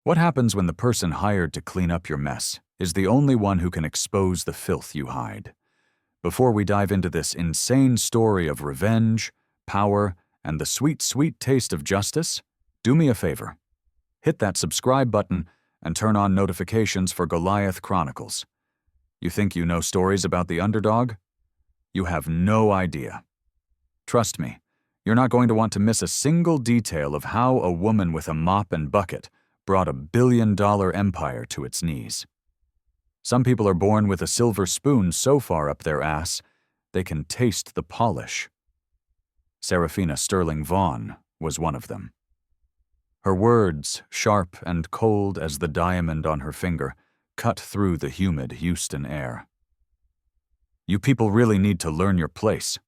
What happens when the person hired to clean up your mess is the only one who can expose the filth you hide? Before we dive into this insane story of revenge, power, and the sweet, sweet taste of justice, do me a favor. Hit that subscribe button and turn on notifications for Goliath Chronicles. You think you know stories about the underdog? You have no idea. Trust me, you're not going to want to miss a single detail of how a woman with a mop and bucket brought a billion-dollar empire to its knees. Some people are born with a silver spoon so far up their ass, they can taste the polish. Serafina Sterling Vaughn was one of them. Her words, sharp and cold as the diamond on her finger, cut through the humid Houston air. You people really need to learn your place.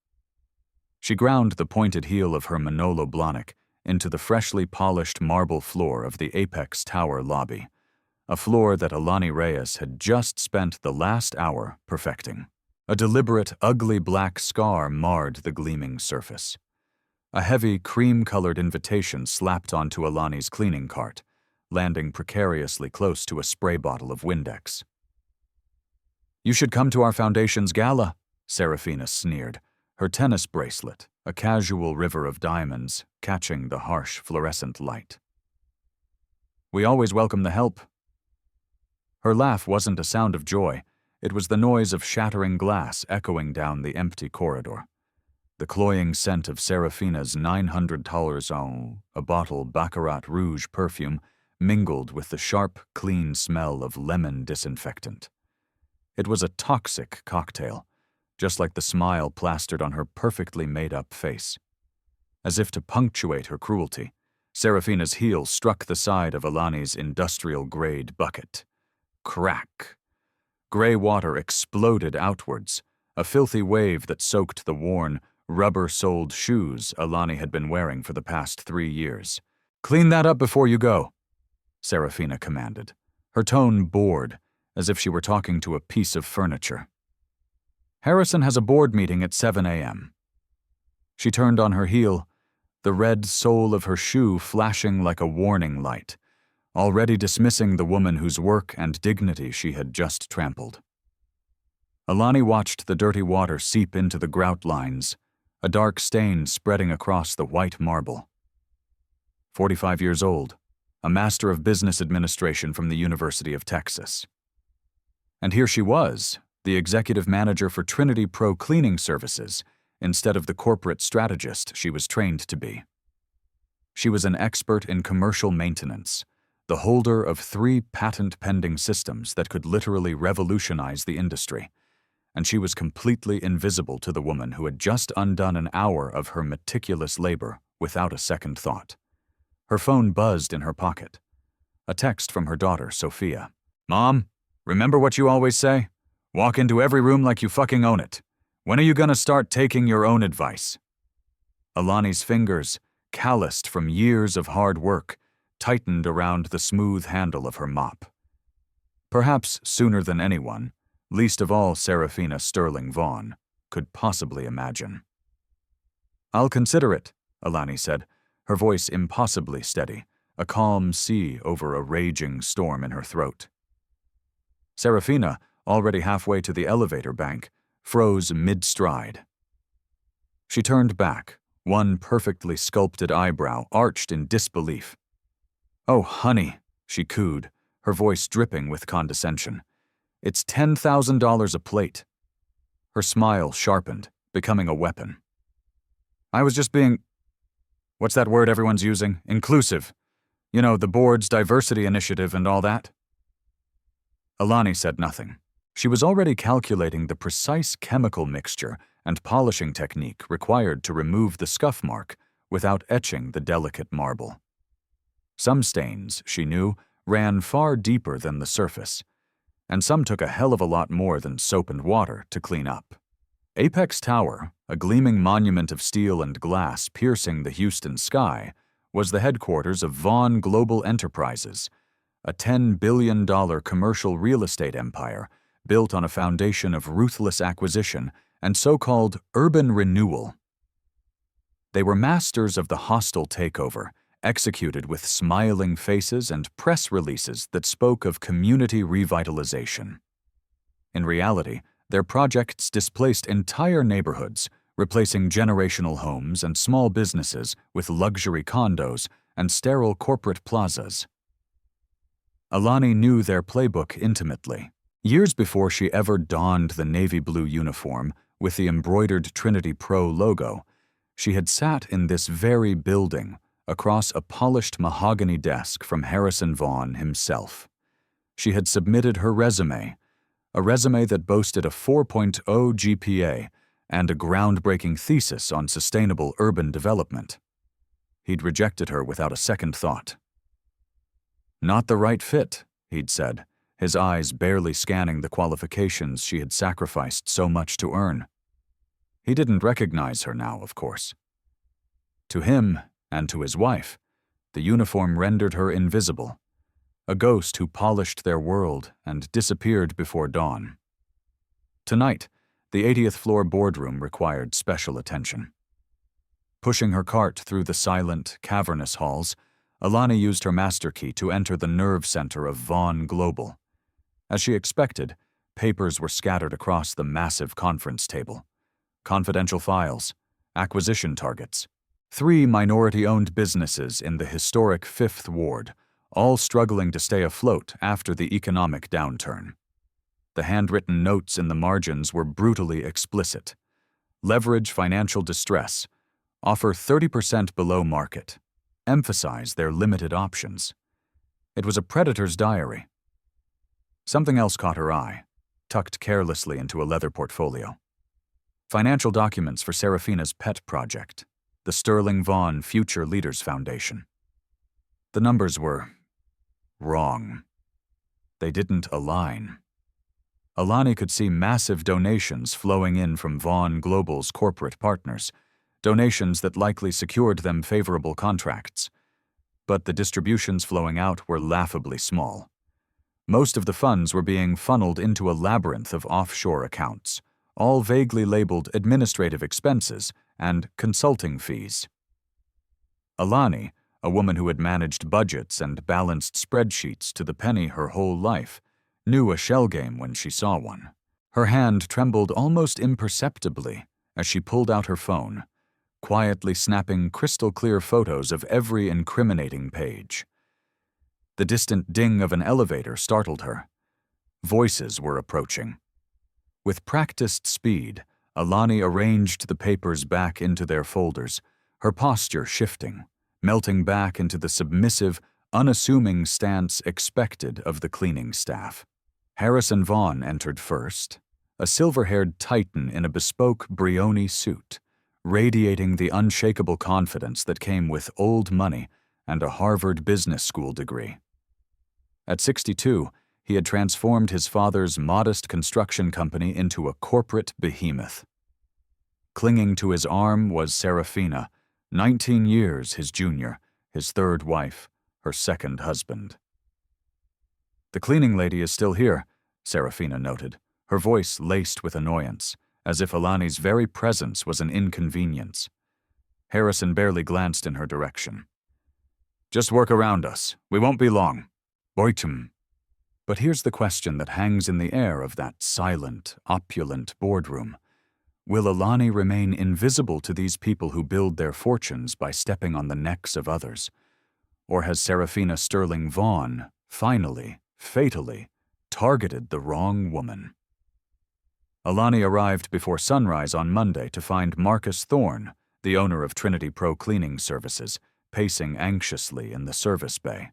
She ground the pointed heel of her Manolo Blahnik into the freshly polished marble floor of the Apex Tower lobby, a floor that Alani Reyes had just spent the last hour perfecting. A deliberate, ugly black scar marred the gleaming surface. A heavy, cream-colored invitation slapped onto Alani's cleaning cart, landing precariously close to a spray bottle of Windex. "You should come to our foundation's gala," Serafina sneered, her tennis bracelet, a casual river of diamonds, catching the harsh fluorescent light. "We always welcome the help." Her laugh wasn't a sound of joy, it was the noise of shattering glass echoing down the empty corridor. The cloying scent of Serafina's $900 a bottle Baccarat Rouge perfume mingled with the sharp, clean smell of lemon disinfectant. It was a toxic cocktail, just like the smile plastered on her perfectly made-up face. As if to punctuate her cruelty, Serafina's heel struck the side of Alani's industrial-grade bucket. Crack! Gray water exploded outwards, a filthy wave that soaked the worn, rubber-soled shoes Alani had been wearing for the past 3 years. "Clean that up before you go," Serafina commanded, her tone bored, as if she were talking to a piece of furniture. "Harrison has a board meeting at 7 a.m. She turned on her heel, the red sole of her shoe flashing like a warning light, already dismissing the woman whose work and dignity she had just trampled. Alani watched the dirty water seep into the grout lines, a dark stain spreading across the white marble. 45 years old, a master of business administration from the University of Texas. And here she was, the executive manager for Trinity Pro Cleaning Services, instead of the corporate strategist she was trained to be. She was an expert in commercial maintenance, the holder of 3 patent-pending systems that could literally revolutionize the industry, and she was completely invisible to the woman who had just undone an hour of her meticulous labor without a second thought. Her phone buzzed in her pocket. A text from her daughter, Sophia. "Mom, remember what you always say? Walk into every room like you fucking own it. When are you gonna start taking your own advice?" Alani's fingers, calloused from years of hard work, tightened around the smooth handle of her mop. Perhaps sooner than anyone, least of all Serafina Sterling Vaughn, could possibly imagine. "I'll consider it," Alani said, her voice impossibly steady, a calm sea over a raging storm in her throat. Serafina, already halfway to the elevator bank, froze mid-stride. She turned back, one perfectly sculpted eyebrow arched in disbelief. "Oh, honey," she cooed, her voice dripping with condescension. "It's $10,000 a plate." Her smile sharpened, becoming a weapon. "I was just being... what's that word everyone's using? Inclusive. You know, the board's diversity initiative and all that." Alani said nothing. She was already calculating the precise chemical mixture and polishing technique required to remove the scuff mark without etching the delicate marble. Some stains, she knew, ran far deeper than the surface, and some took a hell of a lot more than soap and water to clean up. Apex Tower, a gleaming monument of steel and glass piercing the Houston sky, was the headquarters of Vaughn Global Enterprises, a $10 billion commercial real estate empire built on a foundation of ruthless acquisition and so-called urban renewal. They were masters of the hostile takeover executed with smiling faces and press releases that spoke of community revitalization. In reality, their projects displaced entire neighborhoods, replacing generational homes and small businesses with luxury condos and sterile corporate plazas. Alani knew their playbook intimately. Years before she ever donned the navy blue uniform with the embroidered Trinity Pro logo, she had sat in this very building across a polished mahogany desk from Harrison Vaughn himself. She had submitted her resume, a resume that boasted a 4.0 GPA and a groundbreaking thesis on sustainable urban development. He'd rejected her without a second thought. "Not the right fit," he'd said, his eyes barely scanning the qualifications she had sacrificed so much to earn. He didn't recognize her now, of course. To him, and to his wife, the uniform rendered her invisible, a ghost who polished their world and disappeared before dawn. Tonight, the 80th floor boardroom required special attention. Pushing her cart through the silent, cavernous halls, Alani used her master key to enter the nerve center of Vaughn Global. As she expected, papers were scattered across the massive conference table. Confidential files, acquisition targets, 3 minority-owned businesses in the historic Fifth Ward, all struggling to stay afloat after the economic downturn. The handwritten notes in the margins were brutally explicit. Leverage financial distress. Offer 30% below market. Emphasize their limited options. It was a predator's diary. Something else caught her eye, tucked carelessly into a leather portfolio. Financial documents for Serafina's pet project, the Sterling Vaughn Future Leaders Foundation. The numbers were wrong. They didn't align. Alani could see massive donations flowing in from Vaughn Global's corporate partners, donations that likely secured them favorable contracts. But the distributions flowing out were laughably small. Most of the funds were being funneled into a labyrinth of offshore accounts, all vaguely labeled administrative expenses and consulting fees. Alani, a woman who had managed budgets and balanced spreadsheets to the penny her whole life, knew a shell game when she saw one. Her hand trembled almost imperceptibly as she pulled out her phone, quietly snapping crystal-clear photos of every incriminating page. The distant ding of an elevator startled her. Voices were approaching. With practiced speed, Alani arranged the papers back into their folders, her posture shifting, melting back into the submissive, unassuming stance expected of the cleaning staff. Harrison Vaughn entered first, a silver-haired titan in a bespoke Brioni suit, radiating the unshakable confidence that came with old money and a Harvard Business School degree. At 62, he had transformed his father's modest construction company into a corporate behemoth. Clinging to his arm was Serafina, 19 years his junior, his third wife, her second husband. "The cleaning lady is still here," Serafina noted, her voice laced with annoyance, as if Alani's very presence was an inconvenience. Harrison barely glanced in her direction. "Just work around us. We won't be long. Boitum." But here's the question that hangs in the air of that silent, opulent boardroom. Will Alani remain invisible to these people who build their fortunes by stepping on the necks of others? Or has Serafina Sterling Vaughn finally, fatally, targeted the wrong woman? Alani arrived before sunrise on Monday to find Marcus Thorne, the owner of Trinity Pro Cleaning Services, pacing anxiously in the service bay.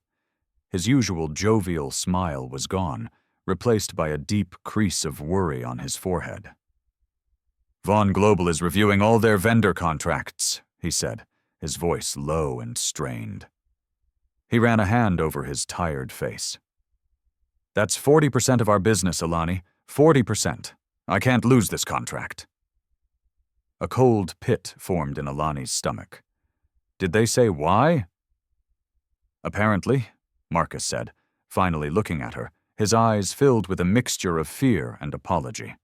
His usual jovial smile was gone, replaced by a deep crease of worry on his forehead. "Vaughn Global is reviewing all their vendor contracts," he said, his voice low and strained. He ran a hand over his tired face. "That's 40% of our business, Alani. 40%. I can't lose this contract." A cold pit formed in Alani's stomach. "Did they say why?" "Apparently," Marcus said, finally looking at her, his eyes filled with a mixture of fear and apology.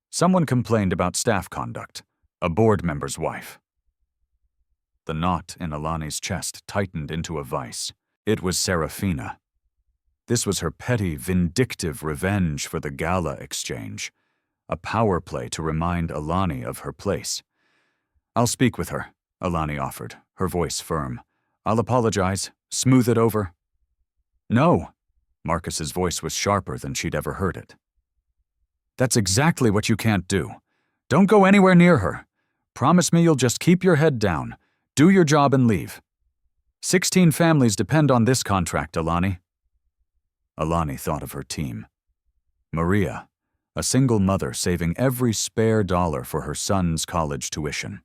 "Someone complained about staff conduct. A board member's wife." The knot in Alani's chest tightened into a vice. It was Serafina. This was her petty, vindictive revenge for the gala exchange, a power play to remind Alani of her place. "I'll speak with her," Alani offered, her voice firm. "I'll apologize, smooth it over." "No." Marcus's voice was sharper than she'd ever heard it. "That's exactly what you can't do. Don't go anywhere near her. Promise me you'll just keep your head down, do your job and leave. 16 families depend on this contract, Alani." Alani thought of her team. Maria, a single mother saving every spare dollar for her son's college tuition.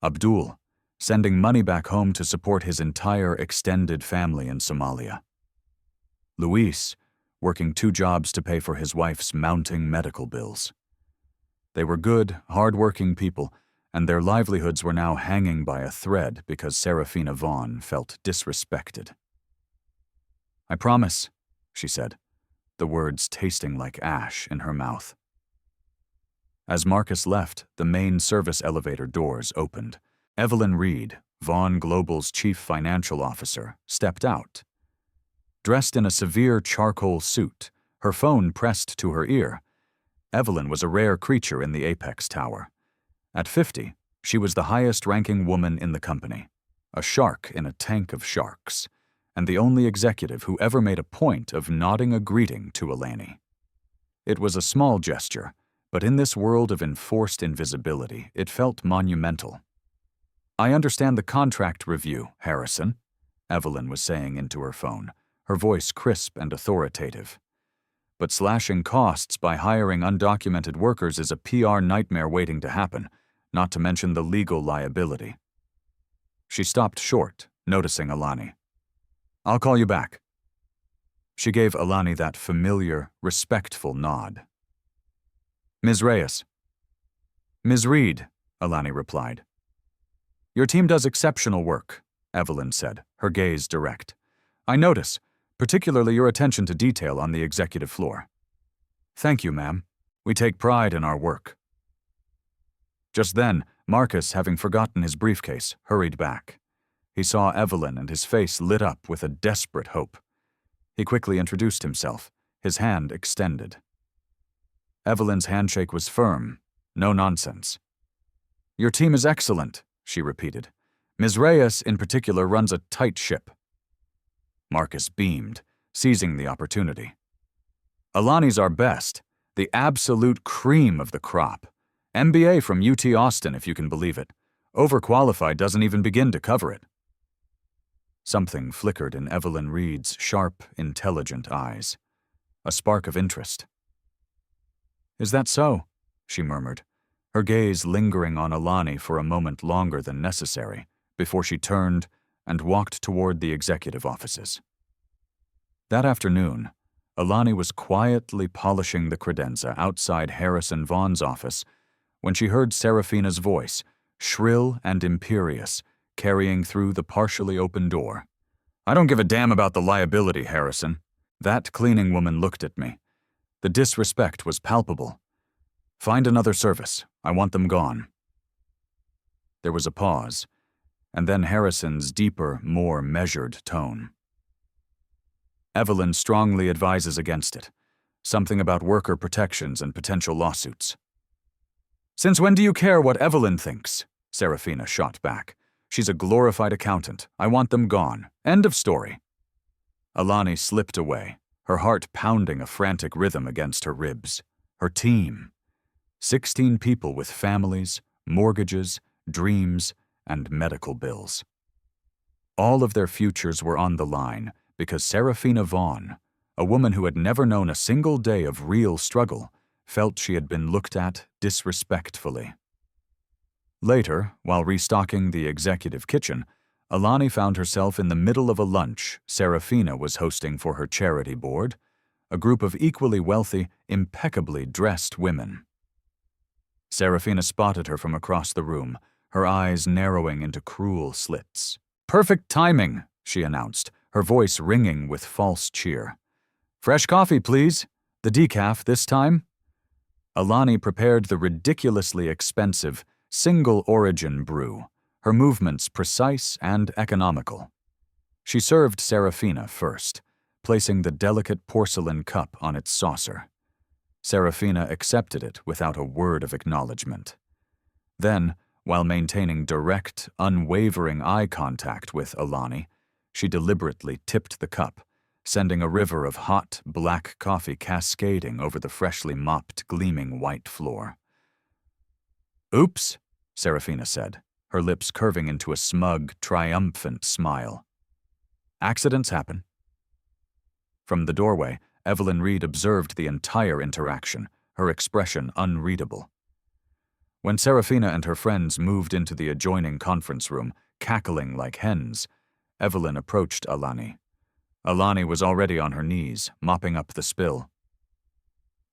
Abdul, sending money back home to support his entire extended family in Somalia. Luis, working 2 jobs to pay for his wife's mounting medical bills. They were good, hard-working people, and their livelihoods were now hanging by a thread because Serafina Vaughn felt disrespected. "I promise," she said, the words tasting like ash in her mouth. As Marcus left, the main service elevator doors opened. Evelyn Reed, Vaughn Global's chief financial officer, stepped out. Dressed in a severe charcoal suit, her phone pressed to her ear, Evelyn was a rare creature in the Apex Tower. At 50, she was the highest-ranking woman in the company, a shark in a tank of sharks, and the only executive who ever made a point of nodding a greeting to Alani. It was a small gesture, but in this world of enforced invisibility, it felt monumental. "I understand the contract review, Harrison," Evelyn was saying into her phone, her voice crisp and authoritative. "But slashing costs by hiring undocumented workers is a PR nightmare waiting to happen, not to mention the legal liability." She stopped short, noticing Alani. "I'll call you back." She gave Alani that familiar, respectful nod. "Ms. Reyes." "Ms. Reed," Alani replied. "Your team does exceptional work," Evelyn said, her gaze direct. "I notice, particularly your attention to detail on the executive floor." "Thank you, ma'am. We take pride in our work." Just then, Marcus, having forgotten his briefcase, hurried back. He saw Evelyn and his face lit up with a desperate hope. He quickly introduced himself, his hand extended. Evelyn's handshake was firm, no nonsense. "Your team is excellent," she repeated. "Ms. Reyes, in particular, runs a tight ship." Marcus beamed, seizing the opportunity. "Alani's our best, the absolute cream of the crop. MBA from UT Austin, if you can believe it. Overqualified doesn't even begin to cover it." Something flickered in Evelyn Reed's sharp, intelligent eyes. A spark of interest. "Is that so?" she murmured, her gaze lingering on Alani for a moment longer than necessary, before she turned and walked toward the executive offices. That afternoon, Alani was quietly polishing the credenza outside Harrison Vaughn's office when she heard Serafina's voice, shrill and imperious, carrying through the partially open door. "I don't give a damn about the liability, Harrison." That cleaning woman looked at me. The disrespect was palpable. "Find another service. I want them gone." There was a pause, and then Harrison's deeper, more measured tone. "Evelyn strongly advises against it. Something about worker protections and potential lawsuits." "Since when do you care what Evelyn thinks?" Serafina shot back. "She's a glorified accountant. I want them gone. End of story." Alani slipped away, her heart pounding a frantic rhythm against her ribs. Her team. 16 people with families, mortgages, dreams, and medical bills. All of their futures were on the line because Serafina Vaughn, a woman who had never known a single day of real struggle, felt she had been looked at disrespectfully. Later, while restocking the executive kitchen, Alani found herself in the middle of a lunch Serafina was hosting for her charity board, a group of equally wealthy, impeccably dressed women. Serafina spotted her from across the room, her eyes narrowing into cruel slits. "Perfect timing," she announced, her voice ringing with false cheer. "Fresh coffee, please. The decaf this time." Alani prepared the ridiculously expensive, single-origin brew, her movements precise and economical. She served Serafina first, placing the delicate porcelain cup on its saucer. Serafina accepted it without a word of acknowledgement. Then, while maintaining direct, unwavering eye contact with Alani, she deliberately tipped the cup, sending a river of hot, black coffee cascading over the freshly mopped, gleaming white floor. "Oops," Serafina said, her lips curving into a smug, triumphant smile. "Accidents happen." From the doorway, Evelyn Reed observed the entire interaction, her expression unreadable. When Serafina and her friends moved into the adjoining conference room, cackling like hens, Evelyn approached Alani. Alani was already on her knees, mopping up the spill.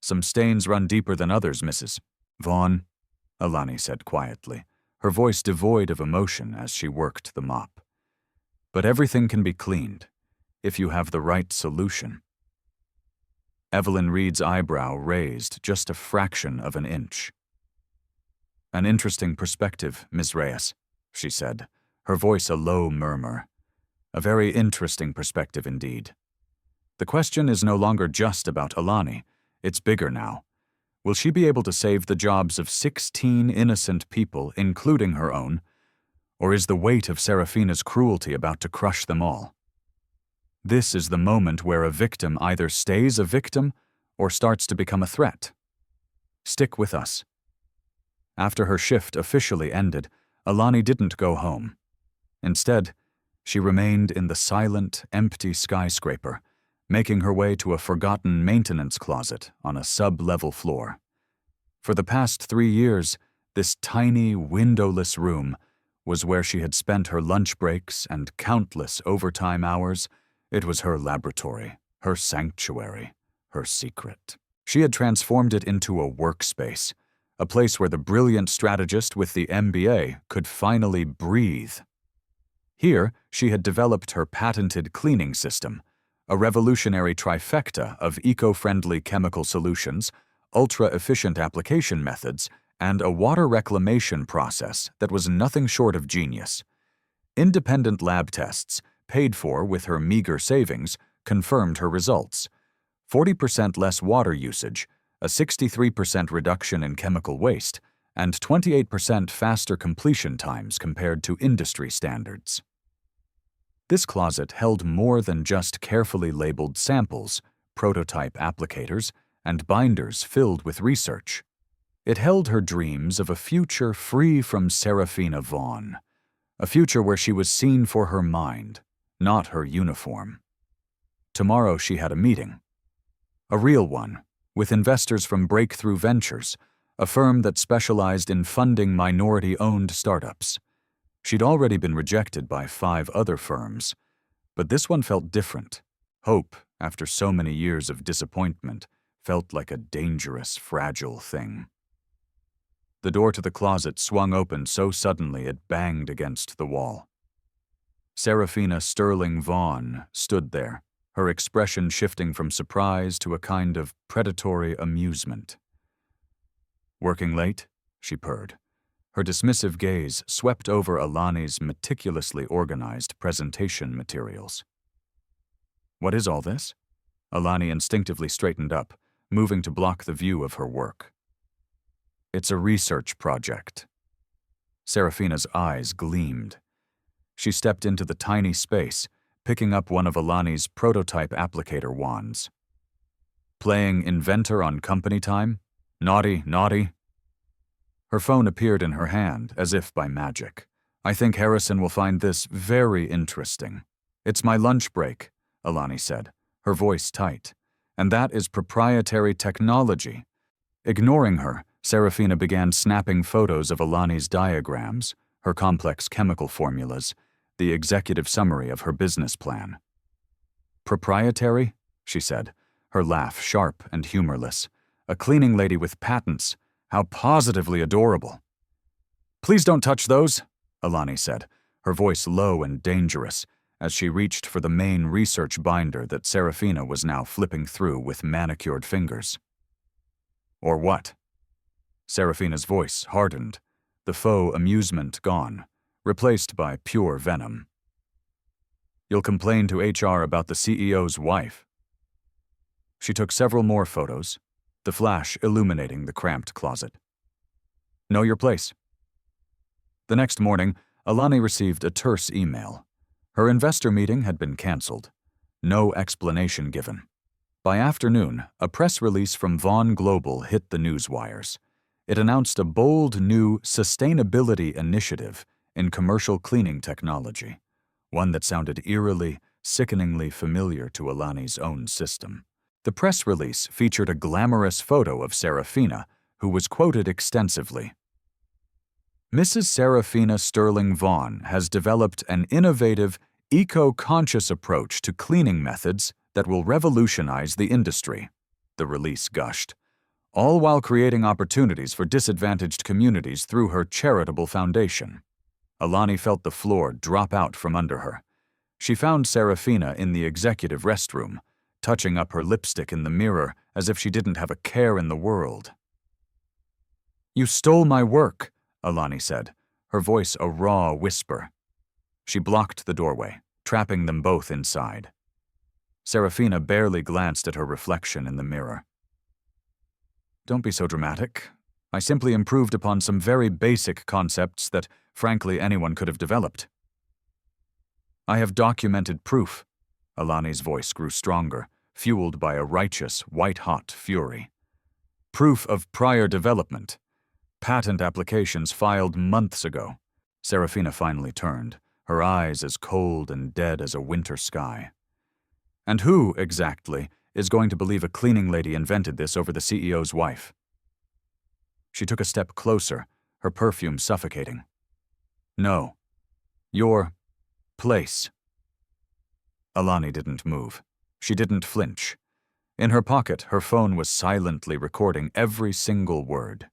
"Some stains run deeper than others, Mrs. Vaughn," Alani said quietly, her voice devoid of emotion as she worked the mop. "But everything can be cleaned, if you have the right solution." Evelyn Reed's eyebrow raised just a fraction of an inch. "An interesting perspective, Ms. Reyes," she said, her voice a low murmur. "A very interesting perspective indeed. The question is no longer just about Alani. It's bigger now. Will she be able to save the jobs of 16 innocent people, including her own? Or is the weight of Serafina's cruelty about to crush them all? This is the moment where a victim either stays a victim or starts to become a threat. Stick with us." After her shift officially ended, Alani didn't go home. Instead, she remained in the silent, empty skyscraper, making her way to a forgotten maintenance closet on a sub-level floor. For the past 3 years, this tiny, windowless room was where she had spent her lunch breaks and countless overtime hours. It was her laboratory, her sanctuary, her secret. She had transformed it into a workspace, a place where the brilliant strategist with the MBA could finally breathe. Here, she had developed her patented cleaning system, a revolutionary trifecta of eco-friendly chemical solutions, ultra-efficient application methods, and a water reclamation process that was nothing short of genius. Independent lab tests, paid for with her meager savings, confirmed her results. 40% less water usage, a 63% reduction in chemical waste, and 28% faster completion times compared to industry standards. This closet held more than just carefully labeled samples, prototype applicators, and binders filled with research. It held her dreams of a future free from Serafina Vaughn, a future where she was seen for her mind, not her uniform. Tomorrow she had a meeting. A real one, with investors from Breakthrough Ventures, a firm that specialized in funding minority-owned startups. She'd already been rejected by 5 other firms, but this one felt different. Hope, after so many years of disappointment, felt like a dangerous, fragile thing. The door to the closet swung open so suddenly it banged against the wall. Serafina Sterling Vaughn stood there, her expression shifting from surprise to a kind of predatory amusement. "Working late?" she purred. Her dismissive gaze swept over Alani's meticulously organized presentation materials. "What is all this?" Alani instinctively straightened up, moving to block the view of her work. "It's a research project." Serafina's eyes gleamed. She stepped into the tiny space, picking up one of Alani's prototype applicator wands. "Playing inventor on company time? Naughty, naughty." Her phone appeared in her hand, as if by magic. "I think Harrison will find this very interesting." "It's my lunch break," Alani said, her voice tight. "And that is proprietary technology." Ignoring her, Serafina began snapping photos of Alani's diagrams, her complex chemical formulas, the executive summary of her business plan. "Proprietary?" she said, her laugh sharp and humorless. "A cleaning lady with patents. How positively adorable." "Please don't touch those," Alani said, her voice low and dangerous, as she reached for the main research binder that Serafina was now flipping through with manicured fingers. "Or what?" Serafina's voice hardened, the faux amusement gone, replaced by pure venom. You'll complain to HR about the CEO's wife. She took several more photos, the flash illuminating the cramped closet. Know your place. The next morning, Alani received a terse email. Her investor meeting had been canceled. No explanation given. By afternoon, a press release from Vaughn Global hit the newswires. It announced a bold new sustainability initiative in commercial cleaning technology, one that sounded eerily, sickeningly familiar to Alani's own system. The press release featured a glamorous photo of Serafina, who was quoted extensively. Mrs. Serafina Sterling Vaughn has developed an innovative, eco-conscious approach to cleaning methods that will revolutionize the industry, the release gushed, all while creating opportunities for disadvantaged communities through her charitable foundation. Alani felt the floor drop out from under her. She found Serafina in the executive restroom, touching up her lipstick in the mirror as if she didn't have a care in the world. "You stole my work," Alani said, her voice a raw whisper. She blocked the doorway, trapping them both inside. Serafina barely glanced at her reflection in the mirror. "Don't be so dramatic. I simply improved upon some very basic concepts that, frankly, anyone could have developed." "I have documented proof." Alani's voice grew stronger, fueled by a righteous, white-hot fury. "Proof of prior development. Patent applications filed months ago." Serafina finally turned, her eyes as cold and dead as a winter sky. "And who, exactly, is going to believe a cleaning lady invented this over the CEO's wife?" She took a step closer, her perfume suffocating. "No. Your place." Alani didn't move. She didn't flinch. In her pocket, her phone was silently recording every single word.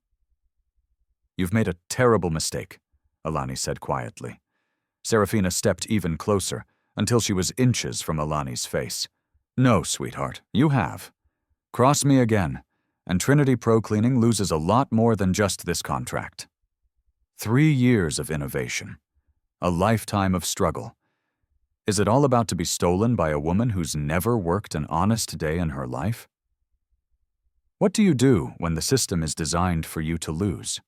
"You've made a terrible mistake," Alani said quietly. Serafina stepped even closer, until she was inches from Alani's face. "No, sweetheart, you have. Cross me again, and Trinity Pro Cleaning loses a lot more than just this contract. 3 years of innovation. A lifetime of struggle. Is it all about to be stolen by a woman who's never worked an honest day in her life? What do you do when the system is designed for you to lose?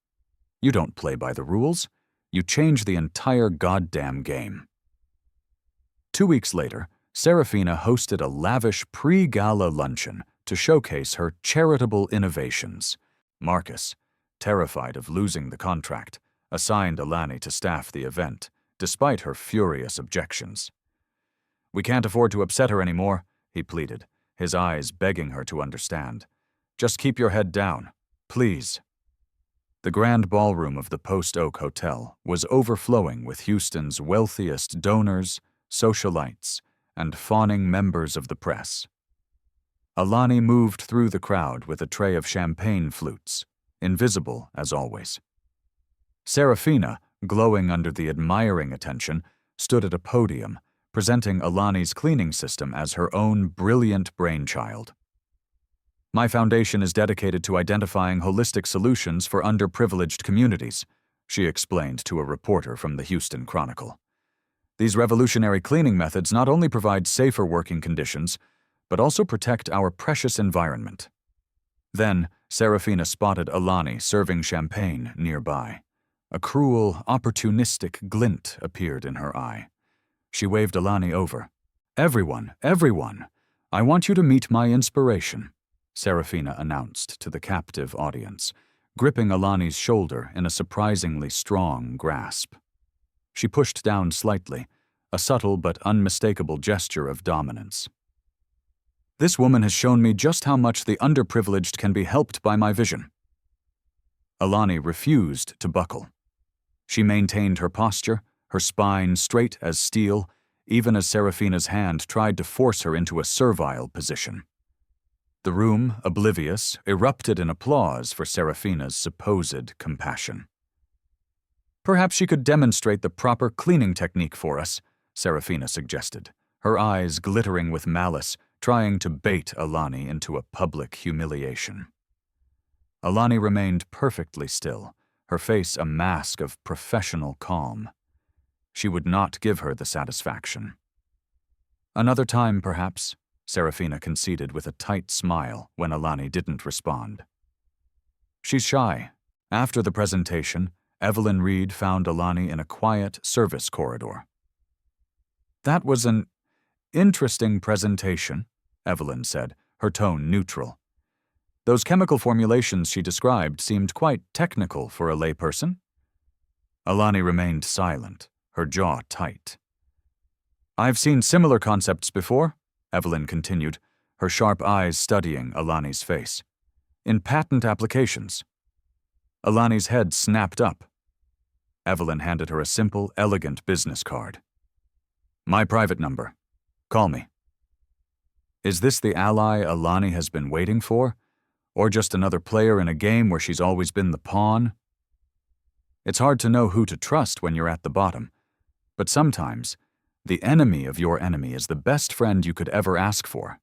You don't play by the rules. You change the entire goddamn game." 2 weeks later, Serafina hosted a lavish pre-gala luncheon to showcase her charitable innovations. Marcus, terrified of losing the contract, assigned Alani to staff the event, despite her furious objections. "We can't afford to upset her anymore," he pleaded, his eyes begging her to understand. "Just keep your head down, please." The grand ballroom of the Post Oak Hotel was overflowing with Houston's wealthiest donors, socialites, and fawning members of the press. Alani moved through the crowd with a tray of champagne flutes, invisible as always. Serafina, glowing under the admiring attention, stood at a podium, presenting Alani's cleaning system as her own brilliant brainchild. "My foundation is dedicated to identifying holistic solutions for underprivileged communities," she explained to a reporter from the Houston Chronicle. "These revolutionary cleaning methods not only provide safer working conditions, but also protect our precious environment." Then, Serafina spotted Alani serving champagne nearby. A cruel, opportunistic glint appeared in her eye. She waved Alani over. Everyone, I want you to meet my inspiration," Serafina announced to the captive audience, gripping Alani's shoulder in a surprisingly strong grasp. She pushed down slightly, a subtle but unmistakable gesture of dominance. "This woman has shown me just how much the underprivileged can be helped by my vision." Alani refused to buckle. She maintained her posture, her spine straight as steel, even as Serafina's hand tried to force her into a servile position. The room, oblivious, erupted in applause for Serafina's supposed compassion. "Perhaps she could demonstrate the proper cleaning technique for us," Serafina suggested, her eyes glittering with malice, trying to bait Alani into a public humiliation. Alani remained perfectly still, her face a mask of professional calm. she would not give her the satisfaction. Another time, perhaps, Serafina conceded with a tight smile when Alani didn't respond. She's shy. After the presentation, Evelyn Reed found Alani in a quiet service corridor. That was an interesting presentation, Evelyn said, her tone neutral. Those chemical formulations she described seemed quite technical for a layperson. Alani remained silent, her jaw tight. I've seen similar concepts before, Evelyn continued, her sharp eyes studying Alani's face. In patent applications. Alani's head snapped up. Evelyn handed her a simple, elegant business card. My private number. Call me. Is this the ally Alani has been waiting for? Or just another player in a game where she's always been the pawn? It's hard to know who to trust when you're at the bottom, but sometimes the enemy of your enemy is the best friend you could ever ask for.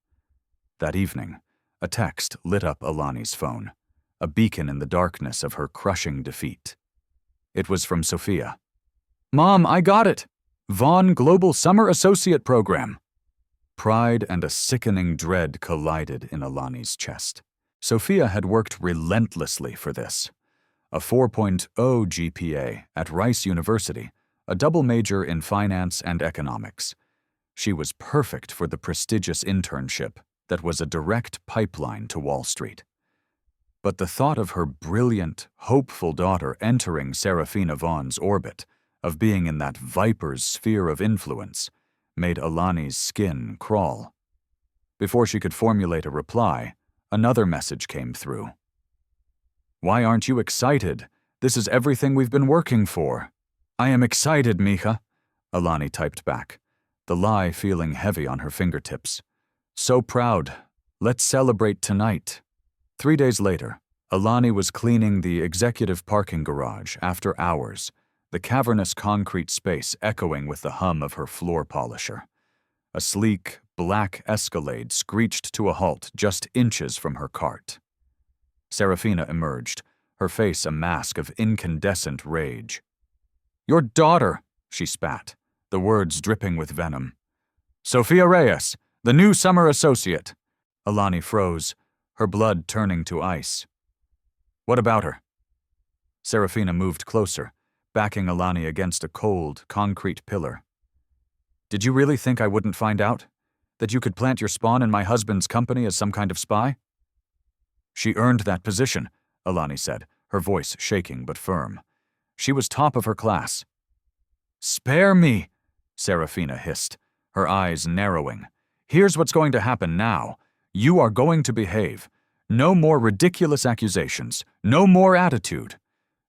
That evening, a text lit up Alani's phone, a beacon in the darkness of her crushing defeat. It was from Sophia. Mom, I got it! Vaughn Global Summer Associate Program. Pride and a sickening dread collided in Alani's chest. Sophia had worked relentlessly for this. A 4.0 GPA at Rice University, a double major in finance and economics. She was perfect for the prestigious internship that was a direct pipeline to Wall Street. But the thought of her brilliant, hopeful daughter entering Serafina Vaughn's orbit, of being in that viper's sphere of influence, made Alani's skin crawl. Before she could formulate a reply, another message came through. Why aren't you excited? This is everything we've been working for. I am excited, Mija, Alani typed back, the lie feeling heavy on her fingertips. So proud. Let's celebrate tonight. 3 days later, Alani was cleaning the executive parking garage after hours, the cavernous concrete space echoing with the hum of her floor polisher. A sleek, black Escalade screeched to a halt just inches from her cart. Serafina emerged, her face a mask of incandescent rage. Your daughter, she spat, the words dripping with venom. Sophia Reyes, the new summer associate. Alani froze, her blood turning to ice. What about her? Serafina moved closer, backing Alani against a cold, concrete pillar. Did you really think I wouldn't find out? That you could plant your spawn in my husband's company as some kind of spy? She earned that position, Alani said, her voice shaking but firm. She was top of her class. Spare me, Serafina hissed, her eyes narrowing. Here's what's going to happen now. You are going to behave. No more ridiculous accusations. No more attitude.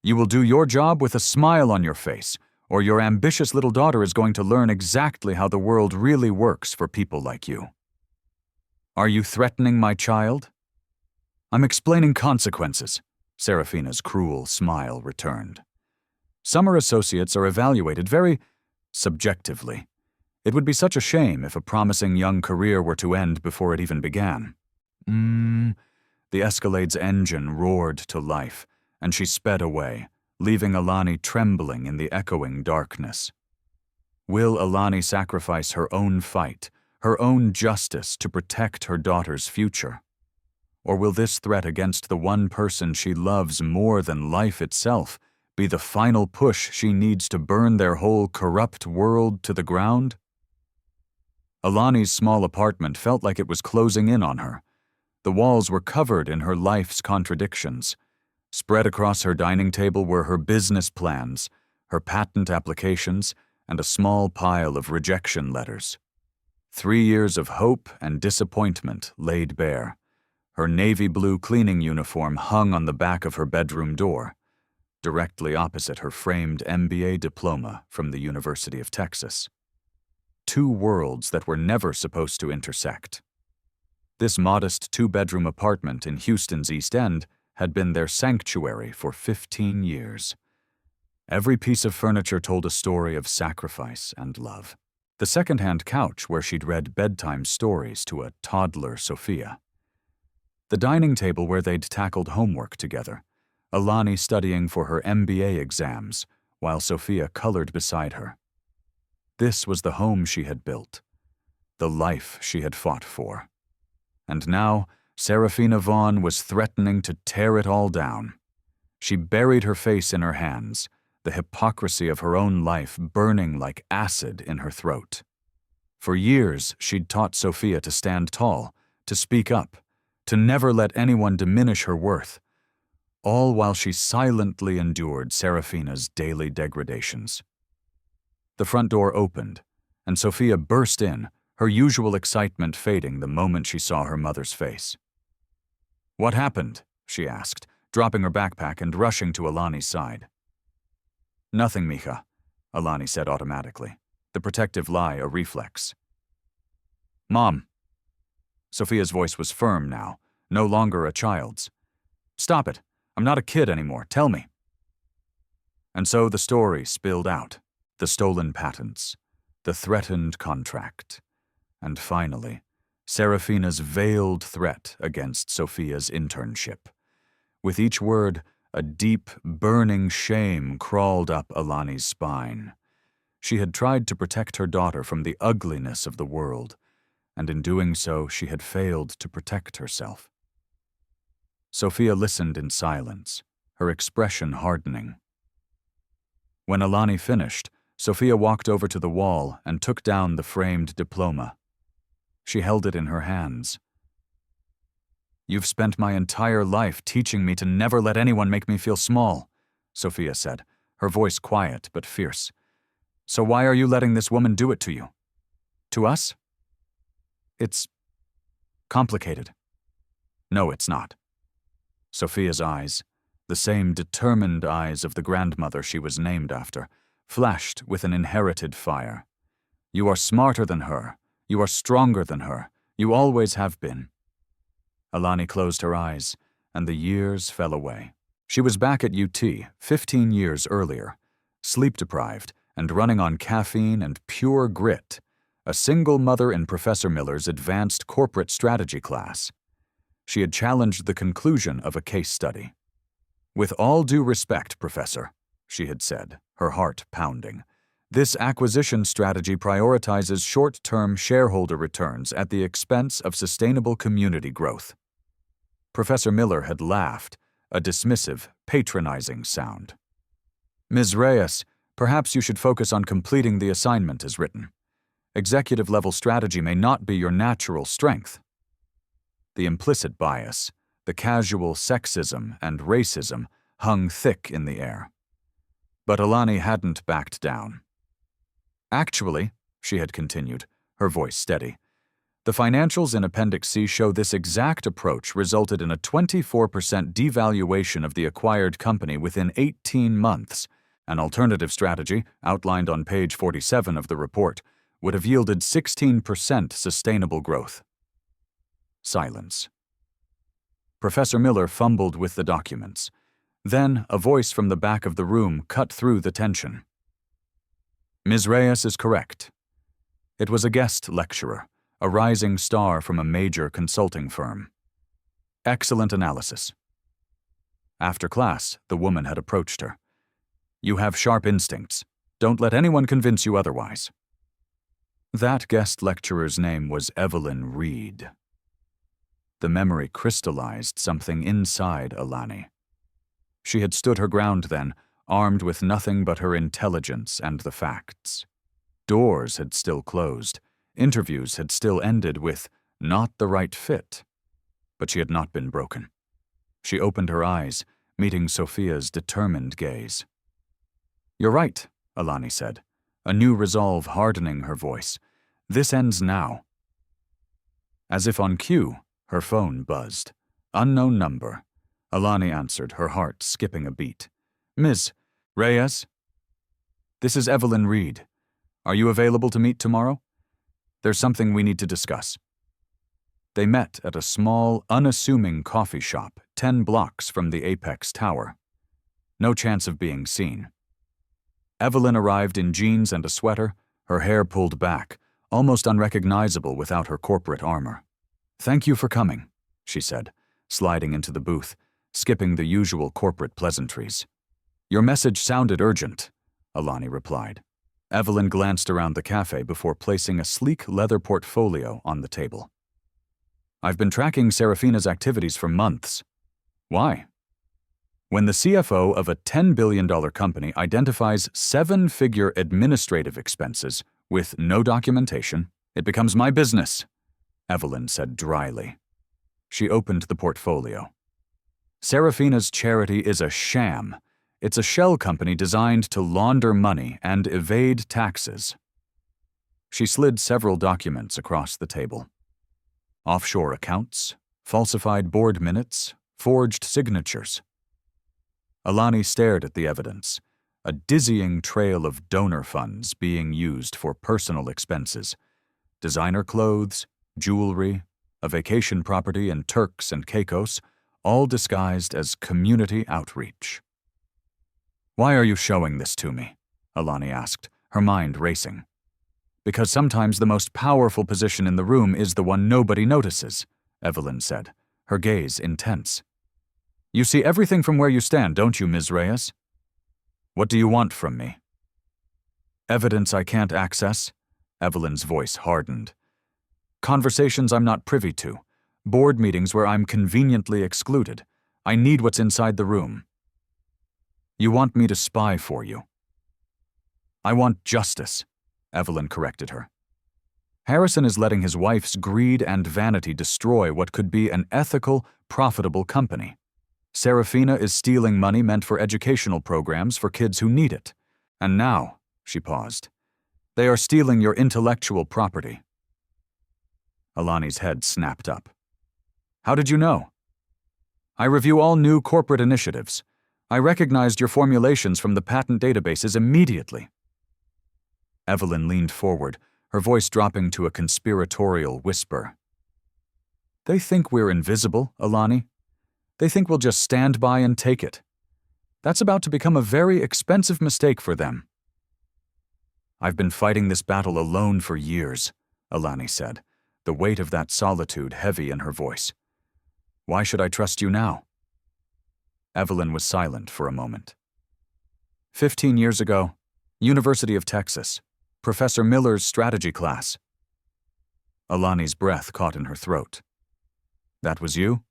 You will do your job with a smile on your face, or your ambitious little daughter is going to learn exactly how the world really works for people like you. Are you threatening my child? I'm explaining consequences, Serafina's cruel smile returned. Summer associates are evaluated very subjectively. It would be such a shame if a promising young career were to end before it even began. The Escalade's engine roared to life, and she sped away, leaving Alani trembling in the echoing darkness. Will Alani sacrifice her own fight, her own justice to protect her daughter's future? Or will this threat against the one person she loves more than life itself be the final push she needs to burn their whole corrupt world to the ground? Alani's small apartment felt like it was closing in on her. The walls were covered in her life's contradictions. Spread across her dining table were her business plans, her patent applications, and a small pile of rejection letters. 3 years of hope and disappointment laid bare. Her navy blue cleaning uniform hung on the back of her bedroom door, directly opposite her framed MBA diploma from the University of Texas. 2 worlds that were never supposed to intersect. This modest 2-bedroom apartment in Houston's East End had been their sanctuary for 15 years. Every piece of furniture told a story of sacrifice and love. The second-hand couch where she'd read bedtime stories to a toddler Sophia. The dining table where they'd tackled homework together, Alani studying for her MBA exams while Sophia colored beside her. This was the home she had built, the life she had fought for. And now, Serafina Vaughn was threatening to tear it all down. She buried her face in her hands, the hypocrisy of her own life burning like acid in her throat. For years, she'd taught Sophia to stand tall, to speak up, to never let anyone diminish her worth, all while she silently endured Serafina's daily degradations. The front door opened, and Sophia burst in, her usual excitement fading the moment she saw her mother's face. "What happened?" she asked, dropping her backpack and rushing to Alani's side. "Nothing, Mija," Alani said automatically, the protective lie a reflex. "Mom." Sophia's voice was firm now, no longer a child's. "Stop it. I'm not a kid anymore. Tell me." And so the story spilled out. The stolen patents, the threatened contract, and finally, Serafina's veiled threat against Sophia's internship. With each word, a deep, burning shame crawled up Alani's spine. She had tried to protect her daughter from the ugliness of the world, and in doing so, she had failed to protect herself. Sophia listened in silence, her expression hardening. When Alani finished, Sophia walked over to the wall and took down the framed diploma. She held it in her hands. "You've spent my entire life teaching me to never let anyone make me feel small," Sophia said, her voice quiet but fierce. "So why are you letting this woman do it to you? To us? It's complicated." "No, it's not." Sophia's eyes, the same determined eyes of the grandmother she was named after, flashed with an inherited fire. "You are smarter than her. You are stronger than her. You always have been." Alani closed her eyes, and the years fell away. She was back at UT 15 years earlier, sleep-deprived and running on caffeine and pure grit, a single mother in Professor Miller's advanced corporate strategy class. She had challenged the conclusion of a case study. "With all due respect, Professor," she had said, her heart pounding, "this acquisition strategy prioritizes short-term shareholder returns at the expense of sustainable community growth." Professor Miller had laughed, a dismissive, patronizing sound. "Ms. Reyes, perhaps you should focus on completing the assignment as written. Executive-level strategy may not be your natural strength." The implicit bias, the casual sexism and racism hung thick in the air. But Alani hadn't backed down. "Actually," she had continued, her voice steady, "the financials in Appendix C show this exact approach resulted in a 24% devaluation of the acquired company within 18 months. An alternative strategy, outlined on page 47 of the report, would have yielded 16% sustainable growth." Silence. Professor Miller fumbled with the documents. Then, a voice from the back of the room cut through the tension. "Ms. Reyes is correct. It was a guest lecturer, a rising star from a major consulting firm. Excellent analysis." After class, the woman had approached her. "You have sharp instincts. Don't let anyone convince you otherwise." That guest lecturer's name was Evelyn Reed. The memory crystallized something inside Alani. She had stood her ground then, armed with nothing but her intelligence and the facts. Doors had still closed. Interviews had still ended with "not the right fit." But she had not been broken. She opened her eyes, meeting Sophia's determined gaze. "You're right," Alani said, a new resolve hardening her voice. "This ends now." As if on cue, her phone buzzed. Unknown number. Alani answered, her heart skipping a beat. "Ms. Reyes? This is Evelyn Reed. Are you available to meet tomorrow? There's something we need to discuss." They met at a small, unassuming coffee shop 10 blocks from the Apex Tower. No chance of being seen. Evelyn arrived in jeans and a sweater, her hair pulled back, almost unrecognizable without her corporate armor. "Thank you for coming," she said, sliding into the booth, skipping the usual corporate pleasantries. "Your message sounded urgent," Alani replied. Evelyn glanced around the cafe before placing a sleek leather portfolio on the table. I've been tracking Serafina's activities for months. Why? When the CFO of a $10 billion company identifies seven-figure administrative expenses with no documentation, it becomes my business, Evelyn said dryly. She opened the portfolio. Serafina's charity is a sham. It's a shell company designed to launder money and evade taxes. She slid several documents across the table. Offshore accounts, falsified board minutes, forged signatures. Alani stared at the evidence, a dizzying trail of donor funds being used for personal expenses, designer clothes, jewelry, a vacation property in Turks and Caicos, all disguised as community outreach. Why are you showing this to me? Alani asked, her mind racing. Because sometimes the most powerful position in the room is the one nobody notices, Evelyn said, her gaze intense. You see everything from where you stand, don't you, Ms. Reyes? What do you want from me? Evidence I can't access? Evelyn's voice hardened. Conversations I'm not privy to. Board meetings where I'm conveniently excluded. I need what's inside the room. You want me to spy for you. I want justice, Evelyn corrected her. Harrison is letting his wife's greed and vanity destroy what could be an ethical, profitable company. Serafina is stealing money meant for educational programs for kids who need it. And now, she paused, they are stealing your intellectual property. Alani's head snapped up. How did you know? I review all new corporate initiatives. I recognized your formulations from the patent databases immediately. Evelyn leaned forward, her voice dropping to a conspiratorial whisper. They think we're invisible, Alani. They think we'll just stand by and take it. That's about to become a very expensive mistake for them. I've been fighting this battle alone for years, Alani said, the weight of that solitude heavy in her voice. Why should I trust you now? Evelyn was silent for a moment. 15 years ago, University of Texas, Professor Miller's strategy class. Alani's breath caught in her throat. That was you?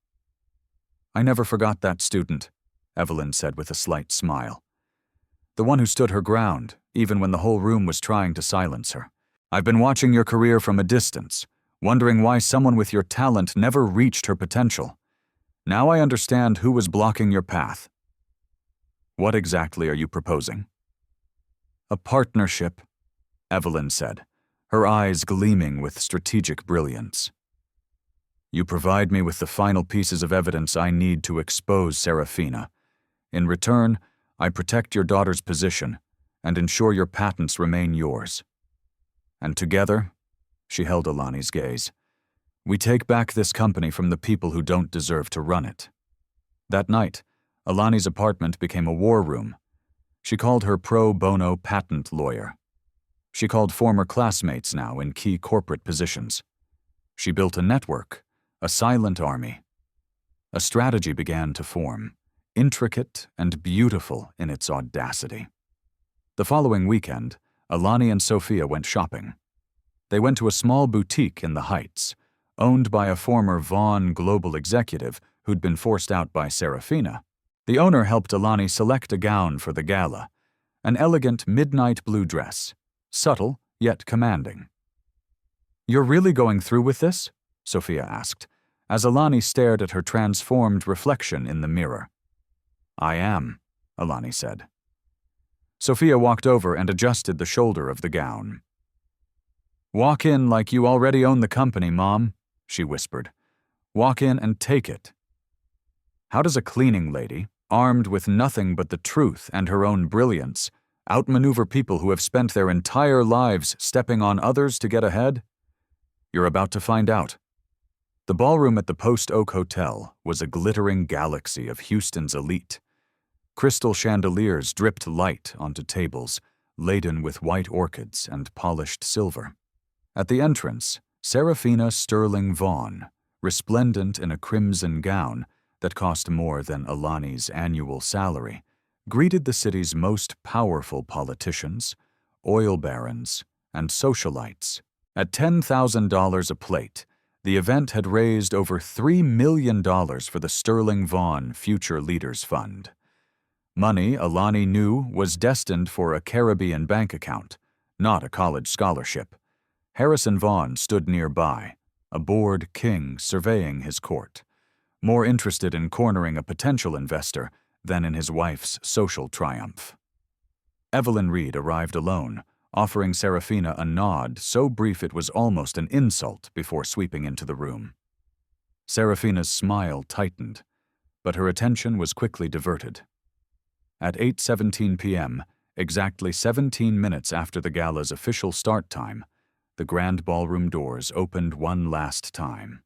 I never forgot that student, Evelyn said with a slight smile. The one who stood her ground, even when the whole room was trying to silence her. I've been watching your career from a distance, wondering why someone with your talent never reached her potential. Now I understand who was blocking your path. What exactly are you proposing? A partnership, Evelyn said, her eyes gleaming with strategic brilliance. You provide me with the final pieces of evidence I need to expose Serafina. In return, I protect your daughter's position and ensure your patents remain yours. And together, she held Alani's gaze, we take back this company from the people who don't deserve to run it. That night, Alani's apartment became a war room. She called her pro bono patent lawyer. She called former classmates now in key corporate positions. She built a network, a silent army. A strategy began to form, intricate and beautiful in its audacity. The following weekend, Alani and Sophia went shopping. They went to a small boutique in the Heights, owned by a former Vaughn global executive who'd been forced out by Serafina. The owner helped Alani select a gown for the gala, an elegant midnight blue dress, subtle yet commanding. You're really going through with this? Sophia asked, as Alani stared at her transformed reflection in the mirror. I am, Alani said. Sophia walked over and adjusted the shoulder of the gown. Walk in like you already own the company, Mom, she whispered. Walk in and take it. How does a cleaning lady, armed with nothing but the truth and her own brilliance, outmaneuver people who have spent their entire lives stepping on others to get ahead? You're about to find out. The ballroom at the Post Oak Hotel was a glittering galaxy of Houston's elite. Crystal chandeliers dripped light onto tables, laden with white orchids and polished silver. At the entrance, Serafina Sterling Vaughn, resplendent in a crimson gown that cost more than Alani's annual salary, greeted the city's most powerful politicians, oil barons, and socialites. At $10,000 a plate, the event had raised over $3 million for the Sterling Vaughan Future Leaders Fund. Money Alani knew was destined for a Caribbean bank account, not a college scholarship. Harrison Vaughan stood nearby, a bored king surveying his court, more interested in cornering a potential investor than in his wife's social triumph. Evelyn Reed arrived alone, offering Serafina a nod so brief it was almost an insult before sweeping into the room. Serafina's smile tightened, but her attention was quickly diverted. At 8:17 p.m., exactly 17 minutes after the gala's official start time, the grand ballroom doors opened one last time.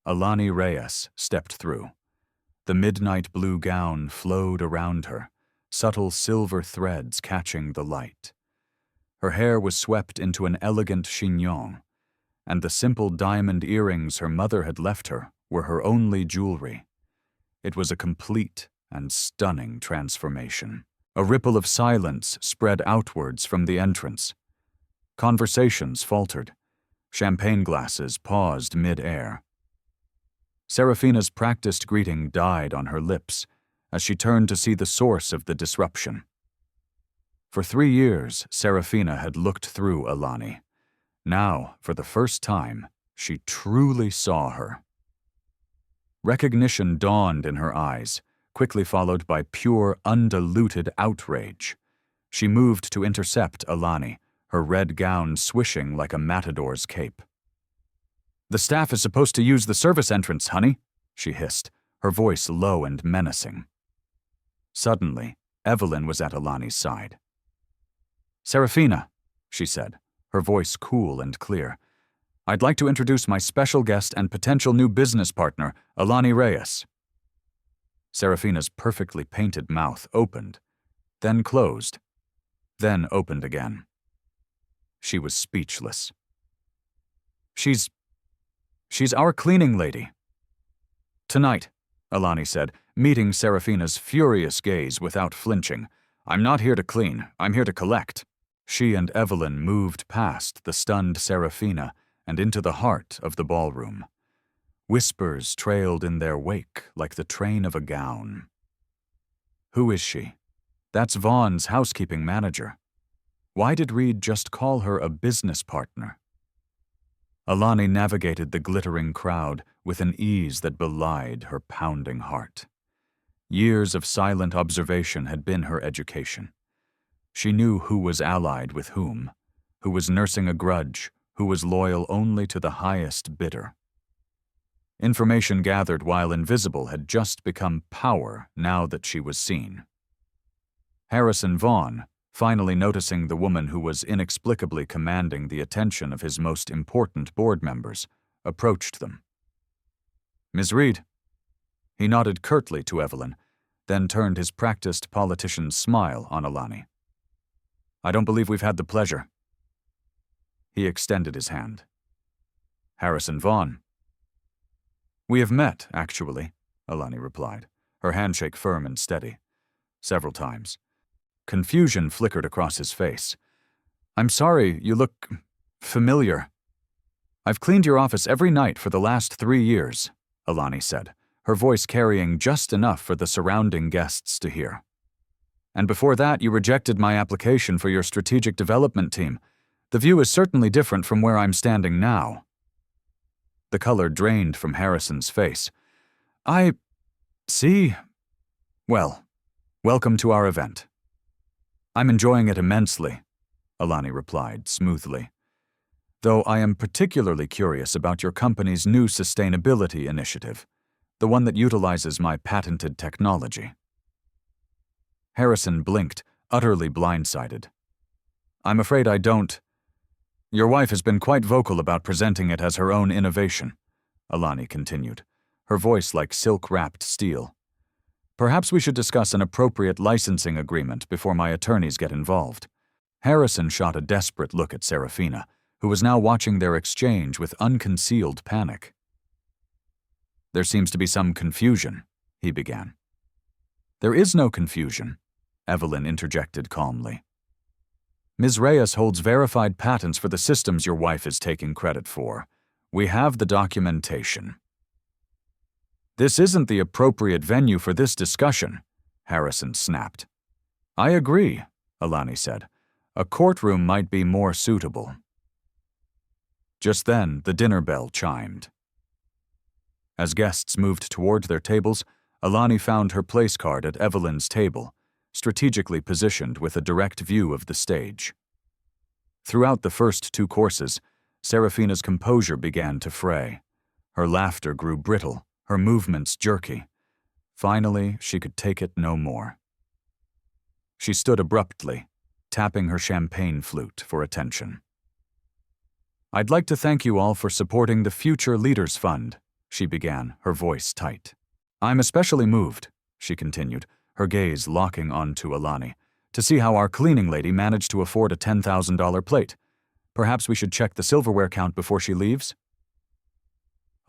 Alani Reyes stepped through. The midnight blue gown flowed around her, subtle silver threads catching the light. Her hair was swept into an elegant chignon, and the simple diamond earrings her mother had left her were her only jewelry. It was a complete and stunning transformation. A ripple of silence spread outwards from the entrance. Conversations faltered. Champagne glasses paused mid-air. Serafina's practiced greeting died on her lips as she turned to see the source of the disruption. For 3 years, Serafina had looked through Alani. Now, for the first time, she truly saw her. Recognition dawned in her eyes, quickly followed by pure, undiluted outrage. She moved to intercept Alani, her red gown swishing like a matador's cape. "The staff is supposed to use the service entrance, honey," she hissed, her voice low and menacing. Suddenly, Evelyn was at Alani's side. "Serafina," she said, her voice cool and clear, "I'd like to introduce my special guest and potential new business partner, Alani Reyes." Serafina's perfectly painted mouth opened, then closed, then opened again. She was speechless. She's our cleaning lady." "Tonight," Alani said, meeting Serafina's furious gaze without flinching. "I'm not here to clean, I'm here to collect." She and Evelyn moved past the stunned Serafina and into the heart of the ballroom. Whispers trailed in their wake like the train of a gown. "Who is she?" "That's Vaughan's housekeeping manager." Why did Reed just call her a business partner? Alani navigated the glittering crowd with an ease that belied her pounding heart. Years of silent observation had been her education. She knew who was allied with whom, who was nursing a grudge, who was loyal only to the highest bidder. Information gathered while invisible had just become power now that she was seen. Harrison Vaughan, finally noticing the woman who was inexplicably commanding the attention of his most important board members, approached them. "Ms. Reed." He nodded curtly to Evelyn, then turned his practiced politician's smile on Alani. "I don't believe we've had the pleasure." He extended his hand. "Harrison Vaughan." "We have met, actually," Alani replied, her handshake firm and steady. "Several times." Confusion flickered across his face. "I'm sorry, you look familiar." "I've cleaned your office every night for the last 3 years," Alani said, her voice carrying just enough for the surrounding guests to hear. "And before that, you rejected my application for your strategic development team. The view is certainly different from where I'm standing now." The color drained from Harrison's face. "I see. Well, welcome to our event." "I'm enjoying it immensely," Alani replied smoothly, "though I am particularly curious about your company's new sustainability initiative, the one that utilizes my patented technology." Harrison blinked, utterly blindsided. "I'm afraid I don't. Your wife has been quite vocal about presenting it as her own innovation," Alani continued, her voice like silk-wrapped steel. "Perhaps we should discuss an appropriate licensing agreement before my attorneys get involved." Harrison shot a desperate look at Serafina, who was now watching their exchange with unconcealed panic. "There seems to be some confusion," he began. "There is no confusion," Evelyn interjected calmly. Ms. Reyes holds verified patents for the systems your wife is taking credit for. We have the documentation. This isn't the appropriate venue for this discussion, Harrison snapped. I agree, Alani said. A courtroom might be more suitable. Just then, the dinner bell chimed. As guests moved toward their tables, Alani found her place card at Evelyn's table, strategically positioned with a direct view of the stage. Throughout the first 2 courses, Serafina's composure began to fray. Her laughter grew brittle, her movements jerky. Finally, she could take it no more. She stood abruptly, tapping her champagne flute for attention. I'd like to thank you all for supporting the Future Leaders Fund, she began, her voice tight. I'm especially moved, she continued, her gaze locking onto Alani, to see how our cleaning lady managed to afford a $10,000 plate. Perhaps we should check the silverware count before she leaves?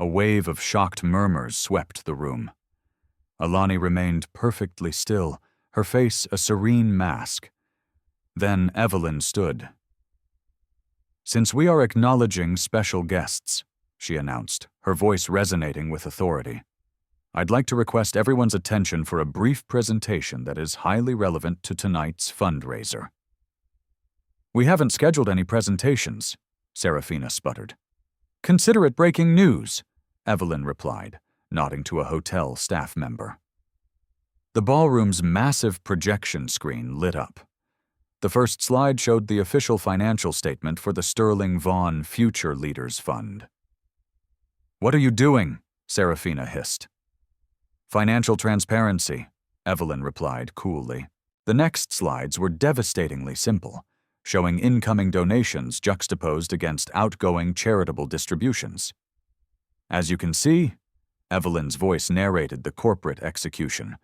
A wave of shocked murmurs swept the room. Alani remained perfectly still, her face a serene mask. Then Evelyn stood. Since we are acknowledging special guests, she announced, her voice resonating with authority, I'd like to request everyone's attention for a brief presentation that is highly relevant to tonight's fundraiser. We haven't scheduled any presentations, Serafina sputtered. Consider it breaking news, Evelyn replied, nodding to a hotel staff member. The ballroom's massive projection screen lit up. The first slide showed the official financial statement for the Sterling Vaughan Future Leaders Fund. What are you doing? Serafina hissed. Financial transparency, Evelyn replied coolly. The next slides were devastatingly simple, showing incoming donations juxtaposed against outgoing charitable distributions. As you can see, Evelyn's voice narrated the corporate execution.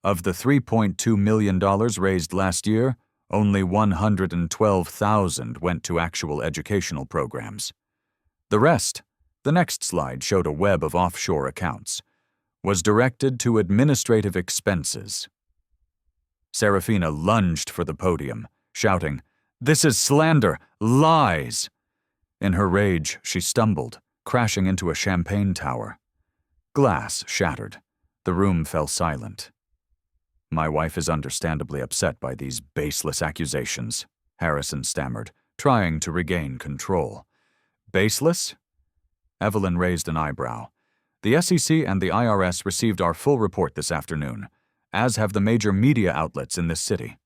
Of the $3.2 million raised last year, only $112,000 went to actual educational programs. The rest, the next slide showed a web of offshore accounts, was directed to administrative expenses. Serafina lunged for the podium, shouting, "This is slander! Lies!" In her rage, she stumbled, crashing into a champagne tower. Glass shattered. The room fell silent. My wife is understandably upset by these baseless accusations, Harrison stammered, trying to regain control. Baseless? Evelyn raised an eyebrow. The SEC and the IRS received our full report this afternoon, as have the major media outlets in this city.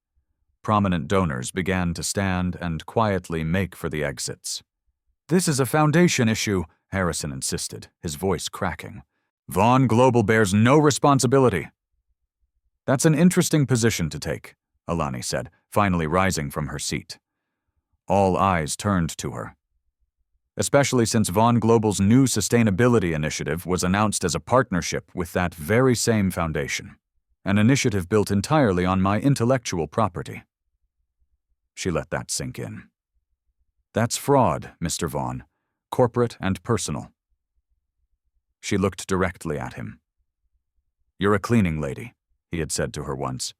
Prominent donors began to stand and quietly make for the exits. This is a foundation issue, Harrison insisted, his voice cracking. Vaughan Global bears no responsibility. That's an interesting position to take, Alani said, finally rising from her seat. All eyes turned to her. Especially since Vaughan Global's new sustainability initiative was announced as a partnership with that very same foundation, an initiative built entirely on my intellectual property. She let that sink in. That's fraud, Mr. Vaughan, corporate and personal. She looked directly at him. You're a cleaning lady, he had said to her once.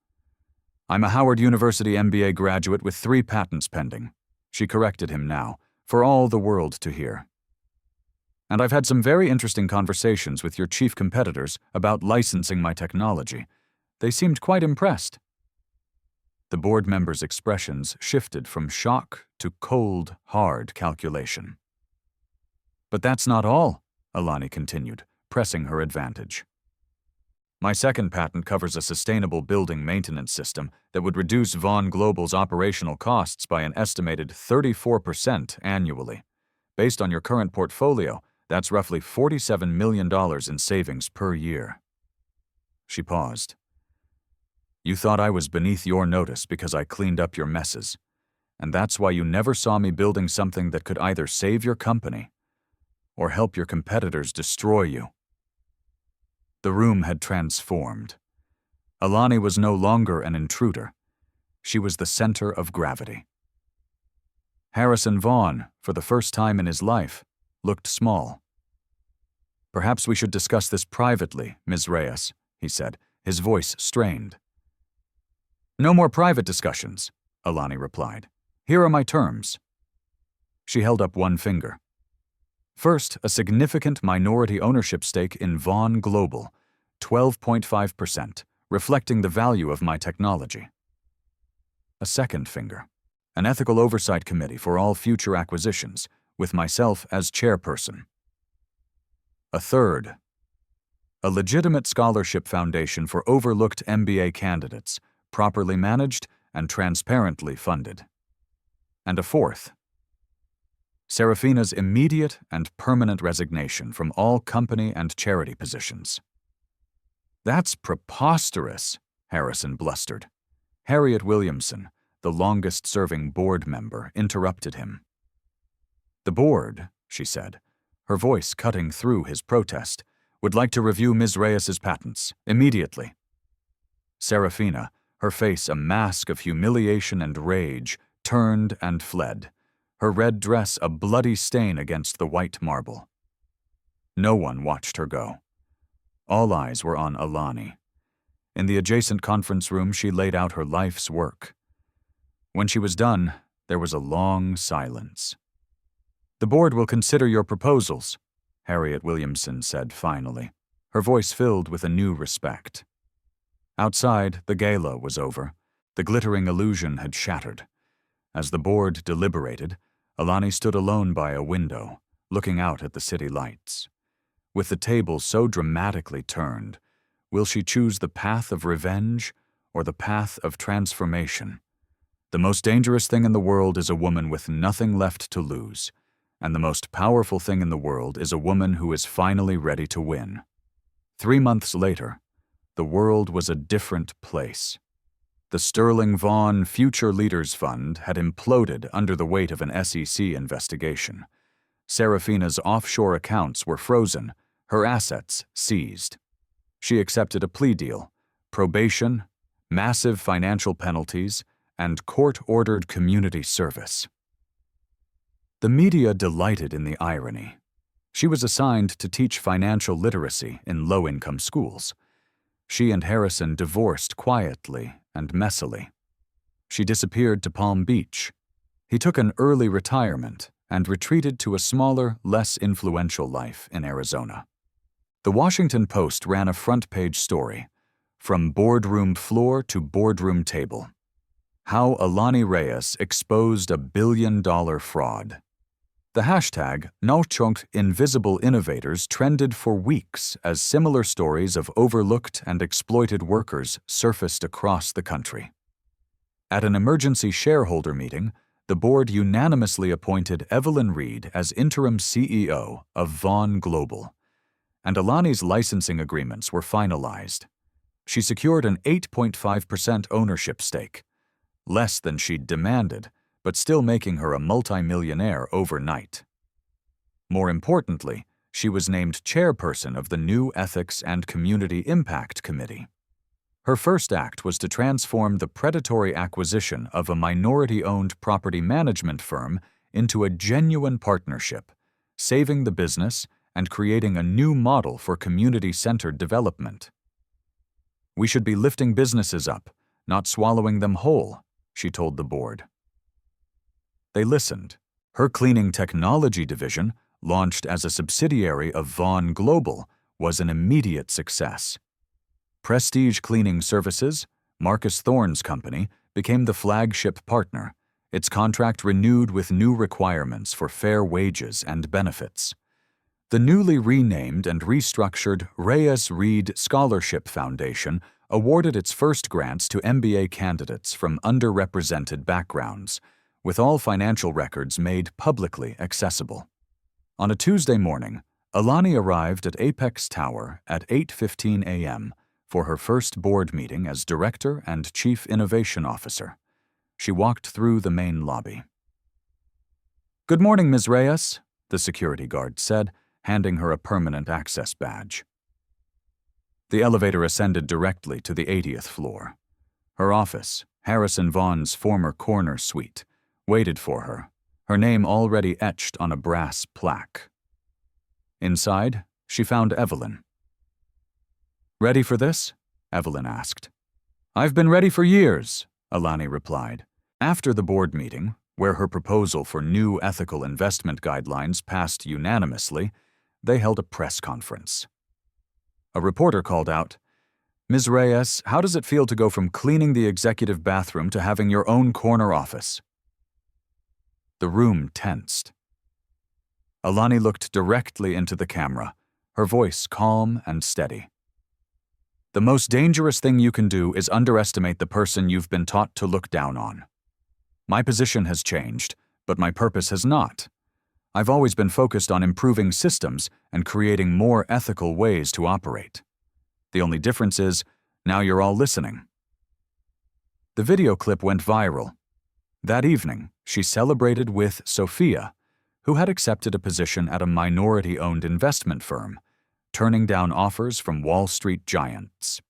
I'm a Howard University MBA graduate with 3 patents pending. She corrected him now, for all the world to hear. And I've had some very interesting conversations with your chief competitors about licensing my technology. They seemed quite impressed. The board members' expressions shifted from shock to cold, hard calculation. But that's not all, Alani continued, pressing her advantage. My second patent covers a sustainable building maintenance system that would reduce Vaughan Global's operational costs by an estimated 34% annually. Based on your current portfolio, that's roughly $47 million in savings per year. She paused. You thought I was beneath your notice because I cleaned up your messes, and that's why you never saw me building something that could either save your company or help your competitors destroy you. The room had transformed. Alani was no longer an intruder. She was the center of gravity. Harrison Vaughan, for the first time in his life, looked small. Perhaps we should discuss this privately, Ms. Reyes, he said, his voice strained. No more private discussions, Alani replied. Here are my terms. She held up one finger. First, a significant minority ownership stake in Vaughn Global, 12.5%, reflecting the value of my technology. A second finger. An ethical oversight committee for all future acquisitions, with myself as chairperson. A third. A legitimate scholarship foundation for overlooked MBA candidates, properly managed and transparently funded. And a fourth. Serafina's immediate and permanent resignation from all company and charity positions. That's preposterous, Harrison blustered. Harriet Williamson, the longest-serving board member, interrupted him. The board, she said, her voice cutting through his protest, would like to review Ms. Reyes's patents, immediately. Serafina, her face a mask of humiliation and rage, turned and fled, her red dress a bloody stain against the white marble. No one watched her go. All eyes were on Alani. In the adjacent conference room, she laid out her life's work. When she was done, there was a long silence. "The board will consider your proposals," Harriet Williamson said finally, her voice filled with a new respect. Outside, the gala was over. The glittering illusion had shattered. As the board deliberated, Alani stood alone by a window, looking out at the city lights. With the table so dramatically turned, will she choose the path of revenge or the path of transformation? The most dangerous thing in the world is a woman with nothing left to lose, and the most powerful thing in the world is a woman who is finally ready to win. 3 months later, the world was a different place. The Sterling Vaughn Future Leaders Fund had imploded under the weight of an SEC investigation. Serafina's offshore accounts were frozen, her assets seized. She accepted a plea deal, probation, massive financial penalties, and court-ordered community service. The media delighted in the irony. She was assigned to teach financial literacy in low-income schools. She and Harrison divorced quietly and messily. She disappeared to Palm Beach. He took an early retirement and retreated to a smaller, less influential life in Arizona. The Washington Post ran a front-page story, "From Boardroom Floor to Boardroom Table: How Alani Reyes Exposed a Billion-Dollar Fraud." The hashtag #NoChunkInvisibleInnovators trended for weeks as similar stories of overlooked and exploited workers surfaced across the country. At an emergency shareholder meeting, the board unanimously appointed Evelyn Reed as interim CEO of Vaughn Global, and Alani's licensing agreements were finalized. She secured an 8.5% ownership stake, less than she'd demanded, but still making her a multimillionaire overnight. More importantly, she was named chairperson of the new Ethics and Community Impact Committee. Her first act was to transform the predatory acquisition of a minority-owned property management firm into a genuine partnership, saving the business and creating a new model for community-centered development. "We should be lifting businesses up, not swallowing them whole," she told the board. They listened. Her cleaning technology division, launched as a subsidiary of Vaughn Global, was an immediate success. Prestige Cleaning Services, Marcus Thorne's company, became the flagship partner, its contract renewed with new requirements for fair wages and benefits. The newly renamed and restructured Reyes Reed Scholarship Foundation awarded its first grants to MBA candidates from underrepresented backgrounds, with all financial records made publicly accessible. On a Tuesday morning, Alani arrived at Apex Tower at 8:15 a.m. for her first board meeting as Director and Chief Innovation Officer. She walked through the main lobby. "Good morning, Ms. Reyes," the security guard said, handing her a permanent access badge. The elevator ascended directly to the 80th floor. Her office, Harrison Vaughn's former corner suite, waited for her name already etched on a brass plaque. Inside, she found Evelyn. "Ready for this?" Evelyn asked. "I've been ready for years," Alani replied. After the board meeting, Where her proposal for new ethical investment guidelines passed unanimously, they held a press conference. A reporter called out, "Ms. Reyes, how does it feel to go from cleaning the executive bathroom to having your own corner office?" The room tensed. Alani looked directly into the camera, her voice calm and steady. "The most dangerous thing you can do is underestimate the person you've been taught to look down on. My position has changed, but my purpose has not. I've always been focused on improving systems and creating more ethical ways to operate. The only difference is, now you're all listening." The video clip went viral. That evening, she celebrated with Sophia, who had accepted a position at a minority-owned investment firm, turning down offers from Wall Street giants.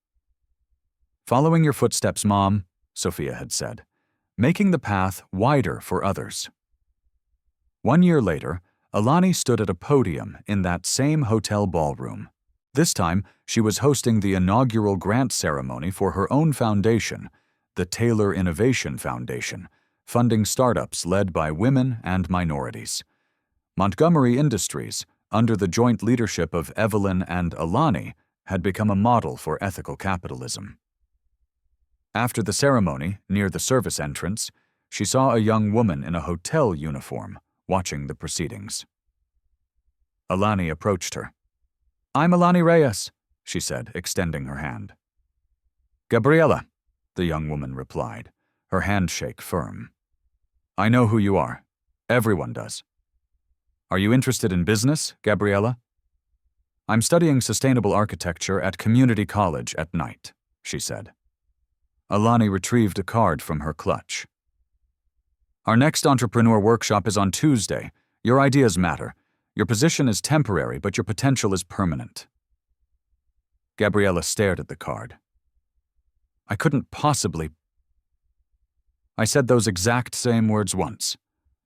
"Following your footsteps, Mom," Sophia had said, "making the path wider for others." 1 year later, Alani stood at a podium in that same hotel ballroom. This time, she was hosting the inaugural grant ceremony for her own foundation, the Taylor Innovation Foundation, funding startups led by women and minorities. Montgomery Industries, under the joint leadership of Evelyn and Alani, had become a model for ethical capitalism. After the ceremony, near the service entrance, she saw a young woman in a hotel uniform watching the proceedings. Alani approached her. "I'm Alani Reyes," she said, extending her hand. "Gabriela," the young woman replied, her handshake firm. "I know who you are. Everyone does." "Are you interested in business, Gabriela?" "I'm studying sustainable architecture at community college at night," she said. Alani retrieved a card from her clutch. "Our next entrepreneur workshop is on Tuesday. Your ideas matter. Your position is temporary, but your potential is permanent." Gabriela stared at the card. "I couldn't possibly—" "I said those exact same words once,"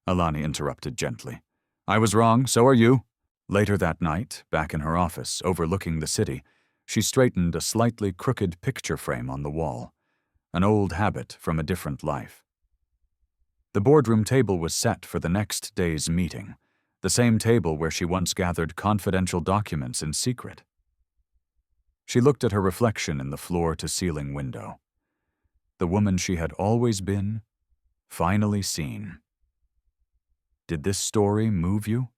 Alani interrupted gently. "I was wrong, so are you." Later that night, back in her office, overlooking the city, she straightened a slightly crooked picture frame on the wall, an old habit from a different life. The boardroom table was set for the next day's meeting, the same table where she once gathered confidential documents in secret. She looked at her reflection in the floor-to-ceiling window. The woman she had always been, finally seen. Did this story move you?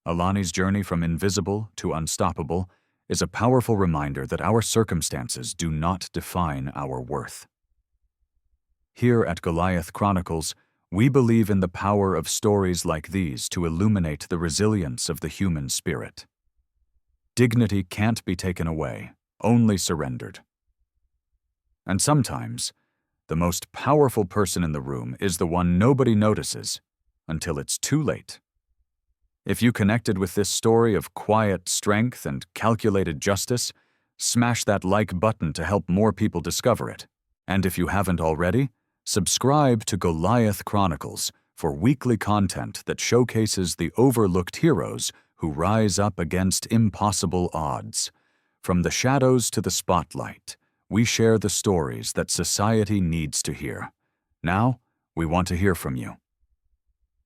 Alani's journey from invisible to unstoppable is a powerful reminder that our circumstances do not define our worth. Here at Goliath Chronicles, we believe in the power of stories like these to illuminate the resilience of the human spirit. Dignity can't be taken away, only surrendered. And sometimes, the most powerful person in the room is the one nobody notices until it's too late. If you connected with this story of quiet strength and calculated justice, smash that like button to help more people discover it. And if you haven't already, subscribe to Goliath Chronicles for weekly content that showcases the overlooked heroes who rise up against impossible odds. From the shadows to the spotlight, we share the stories that society needs to hear. Now, we want to hear from you.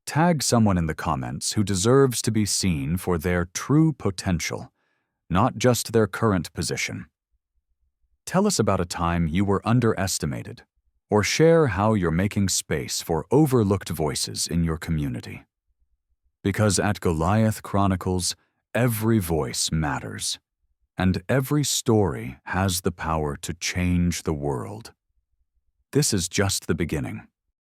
Tag someone in the comments who deserves to be seen for their true potential, not just their current position. Tell us about a time you were underestimated, or share how you're making space for overlooked voices in your community. Because at Goliath Chronicles, every voice matters, and every story has the power to change the world. This is just the beginning.